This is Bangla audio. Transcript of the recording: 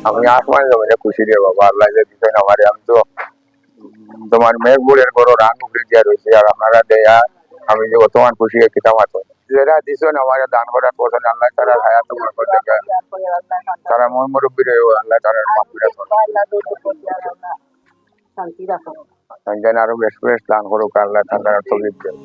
আমি আসমান জমিনে খুশি রে বাবা, আল্লাহ যে দিচ্ছেন আমারে। আমি তো তোমার মেঘবুড়ের বড় রান উঠে দিয়া রয়েছে, আর আপনারা দেয়া আমি যে বর্তমান খুশি কিতাব আছে যারা দিচ্ছেন আমার দান করার পছন্দ, আল্লাহ তারা হায়াত বরকত দেখে, তারা ময় মুরব্বী রে আল্লাহ তারা মাফিরাত করুন, আরো বেশ বেশ দান করুক আল্লাহ, তারা তৌফিক দেন।